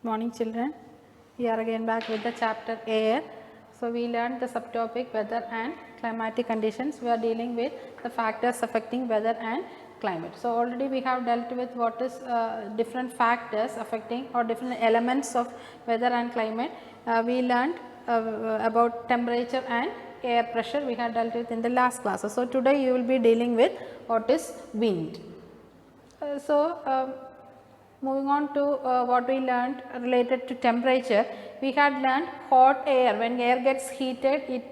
Morning children, we are again back with the chapter air. So, we learned the subtopic weather and climatic conditions. We are dealing with the factors affecting weather and climate. So, already we have dealt with what is different factors affecting or different elements of weather and climate. We learned about temperature and air pressure we have dealt with in the last class. So, today you will be dealing with what is wind. Moving on to what we learned related to temperature, we had learned hot air. When air gets heated, it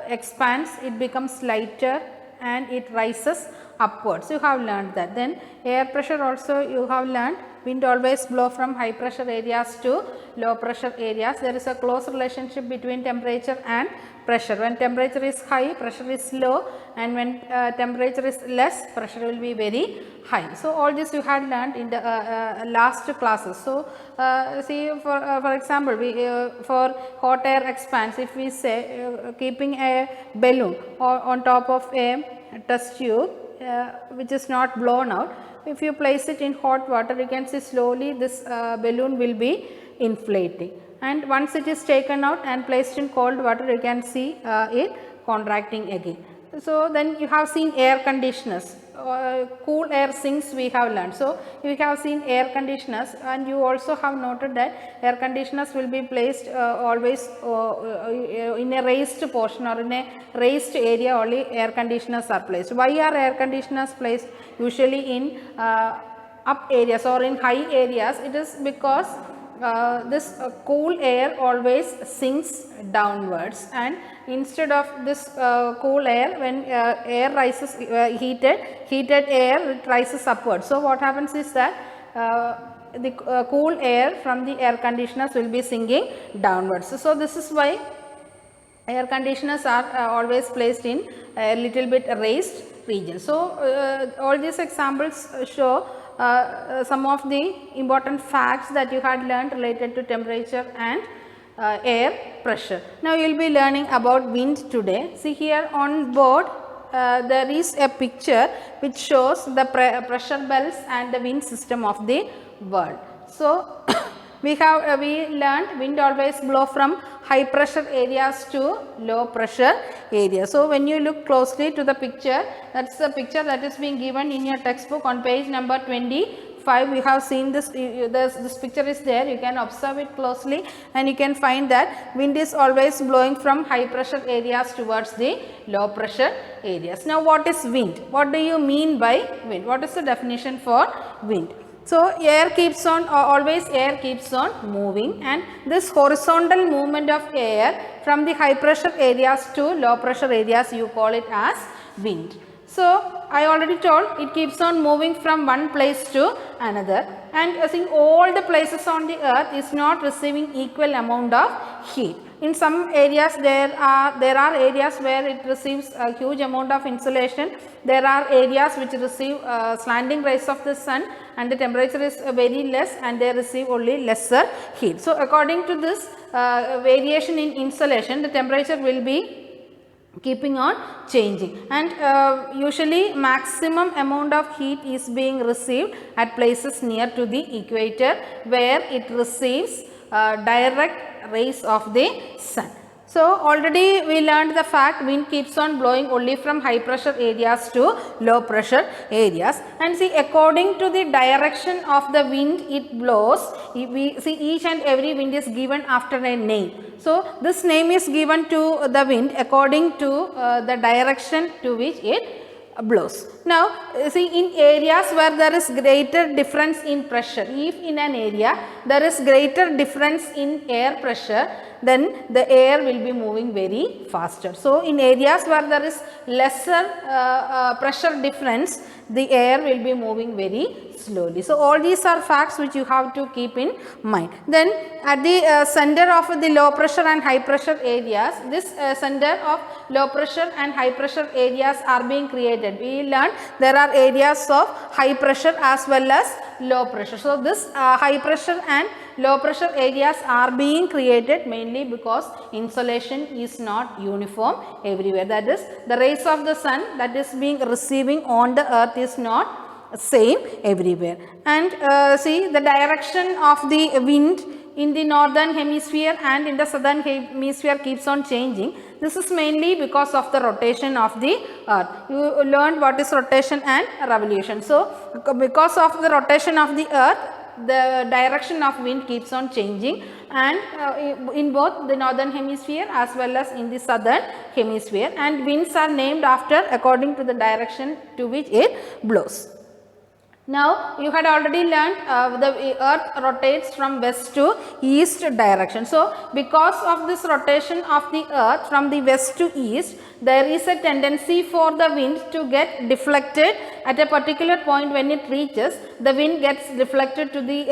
expands, it becomes lighter and it rises upwards. You have learned that. Then air pressure also you have learned. Wind always blow from high pressure areas to low pressure areas. There is a close relationship between temperature and pressure. When temperature is high, pressure is low, and when temperature is less, pressure will be very high. So, all this you had learned in the last classes. So, see for example, we for hot air expands, if we say keeping a balloon or on top of a test tube which is not blown out, if you place it in hot water, you can see slowly this balloon will be inflating, and once it is taken out and placed in cold water, you can see it contracting again. So, then you have seen air conditioners, cool air sinks we have learned. So, you have seen air conditioners, and you also have noted that air conditioners will be placed always in a raised portion or in a raised area. Only air conditioners are placed. Why are air conditioners placed usually in up areas or in high areas? It is because this cool air always sinks downwards, and instead of this cool air, when air rises heated air, it rises upwards. So, what happens is that the cool air from the air conditioners will be sinking downwards. So, this is why air conditioners are always placed in a little bit raised region. So, all these examples show some of the important facts that you had learned related to temperature and air pressure. Now, you will be learning about wind today. See here on board there is a picture which shows the pressure belts and the wind system of the world. So, we learned wind always blow from high pressure areas to low pressure areas. So, when you look closely to the picture, that is the picture that is being given in your textbook on page number 25. We have seen this, this picture is there, you can observe it closely, and you can find that wind is always blowing from high pressure areas towards the low pressure areas. Now, what is wind? What do you mean by wind? What is the definition for wind? So, air keeps on always air keeps on moving, and this horizontal movement of air from the high pressure areas to low pressure areas, you call it as wind. So, I already told it keeps on moving from one place to another, and I think all the places on the earth is not receiving equal amount of heat. In some areas there are areas where it receives a huge amount of insolation. There are areas which receive slanting rays of the sun, and the temperature is very less, and they receive only lesser heat. So, according to this variation in insolation, the temperature will be keeping on changing, and usually maximum amount of heat is being received at places near to the equator, where it receives direct rays of the sun. So, already we learned the fact wind keeps on blowing only from high pressure areas to low pressure areas, and see, according to the direction of the wind it blows, we see each and every wind is given after a name. So, this name is given to the wind according to the direction to which it blows. Now, see, in areas where there is greater difference in pressure, if in an area there is greater difference in air pressure, then the air will be moving very faster. So, in areas where there is lesser pressure difference, the air will be moving very slowly. So, all these are facts which you have to keep in mind. Then at the center of the low pressure and high pressure areas, this center of low pressure and high pressure areas are being created. We learned there are areas of high pressure as well as low pressure. So, this high pressure and low pressure areas are being created mainly because insolation is not uniform everywhere. That is, the rays of the sun that is being receiving on the earth is not same everywhere. And see, the direction of the wind in the northern hemisphere and in the southern hemisphere keeps on changing. This is mainly because of the rotation of the earth. You learned what is rotation and revolution. So, because of the rotation of the earth, the direction of wind keeps on changing, and in both the northern hemisphere as well as in the southern hemisphere, and winds are named after according to the direction to which it blows. Now, you had already learned the earth rotates from west to east direction. So, because of this rotation of the earth from the west to east, there is a tendency for the wind to get deflected at a particular point. When it reaches, the wind gets deflected to the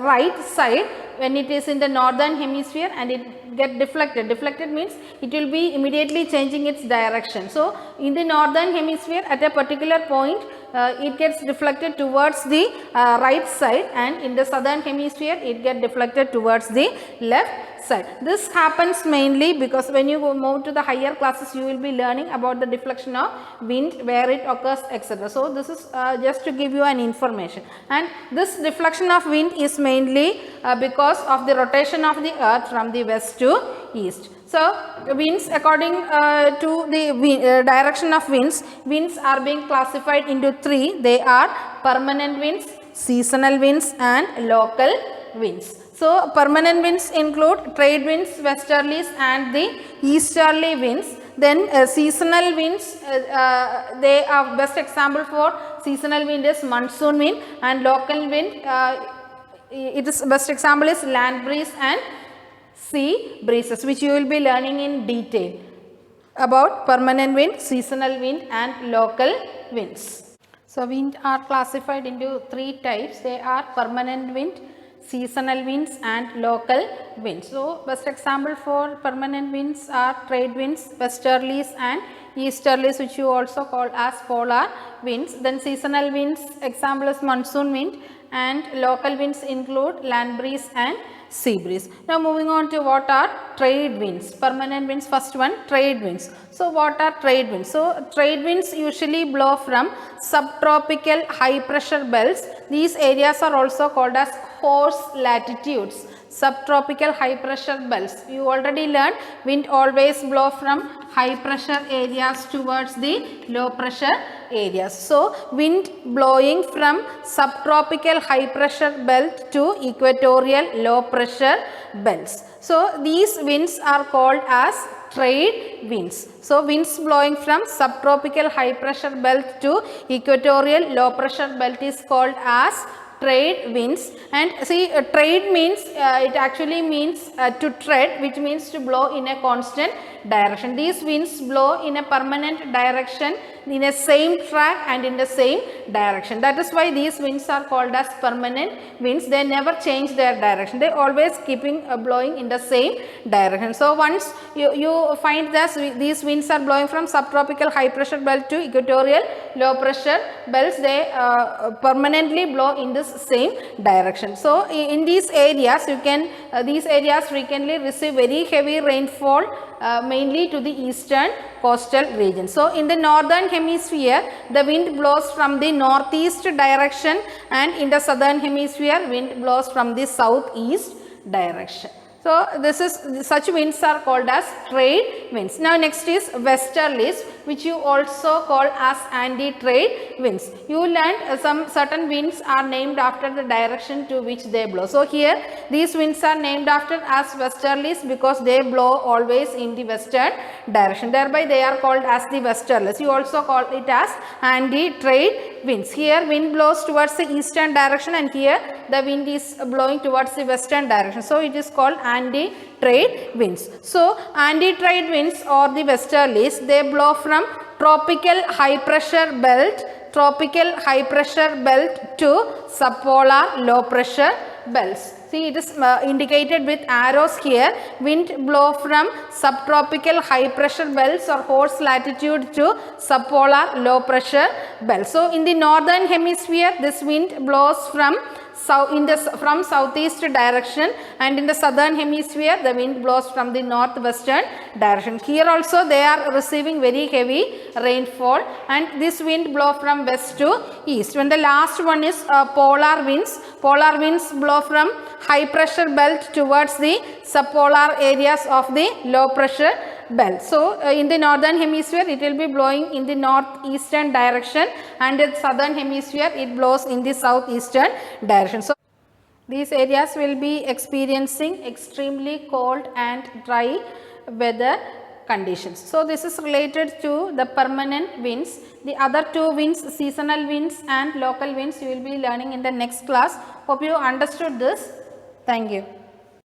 right side when it is in the northern hemisphere, and it get deflected. Deflected means it will be immediately changing its direction. So, in the northern hemisphere at a particular point, it gets deflected towards the right side, and in the southern hemisphere it gets deflected towards the left side. This happens mainly because when you move to the higher classes, you will be learning about the deflection of wind, where it occurs, etc. So, this is just to give you an information, and this deflection of wind is mainly because of the rotation of the earth from the west to east. So, winds, according to the direction of winds, winds are being classified into three. They are permanent winds, seasonal winds and local winds. So, permanent winds include trade winds, westerlies and the easterly winds. Then seasonal winds, they are best example for seasonal wind is monsoon wind, and local wind, it is best example is land breeze and sea breezes, which you will be learning in detail about permanent wind, seasonal wind and local winds. So, wind are classified into three types. They are permanent wind, seasonal winds and local winds. So, best example for permanent winds are trade winds, westerlies and easterlies, which you also call as polar winds. Then seasonal winds, example is monsoon wind, and local winds include land breeze and sea breeze. Now, moving on to what are trade winds. Permanent winds, first one, trade winds. So, what are trade winds? So, trade winds usually blow from subtropical high pressure belts. These areas are also called as horse latitudes. Subtropical high pressure belts. You already learned wind always blow from high pressure areas towards the low pressure areas. So, wind blowing from subtropical high pressure belt to equatorial low pressure belts. So, these winds are called as trade winds. So, winds blowing from subtropical high pressure belt to equatorial low pressure belt is called as trade winds. And see, trade means it actually means to tread, which means to blow in a constant direction. These winds blow in a permanent direction, in a same track and in the same direction. That is why these winds are called as permanent winds. They never change their direction. They always keeping blowing in the same direction. So, once you find that these winds are blowing from subtropical high pressure belt to equatorial low pressure belts, they permanently blow in this same direction. So, in these areas you can these areas frequently receive very heavy rainfall, mainly to the eastern coastal region. So, in the northern hemisphere the wind blows from the northeast direction, and in the southern hemisphere wind blows from the southeast direction. So, this is such winds are called as trade winds. Now, next is westerlies, which you also call as anti-trade winds. You learned some certain winds are named after the direction to which they blow. So, here these winds are named after as westerlies because they blow always in the western direction. Thereby, they are called as the westerlies. You also call it as anti-trade winds. Here wind blows towards the eastern direction, and here the wind is blowing towards the western direction. So, it is called anti-trade winds. So, anti-trade winds or the westerlies, they blow from tropical high pressure belt to subpolar low pressure belts. See, it is indicated with arrows here. Wind blow from subtropical high pressure belts or horse latitude to subpolar low pressure belts. So, in the northern hemisphere, this wind blows from southeast direction, and in the southern hemisphere the wind blows from the northwestern direction. Here also they are receiving very heavy rainfall, and this wind blow from west to east. When the last one is polar winds. Polar winds blow from high pressure belt towards the subpolar areas of the low pressure belt. So, in the northern hemisphere it will be blowing in the northeastern direction, and in southern hemisphere it blows in the southeastern direction. So, these areas will be experiencing extremely cold and dry weather conditions. So, this is related to the permanent winds. The other two winds, seasonal winds and local winds, you will be learning in the next class. Hope you understood this. Thank you.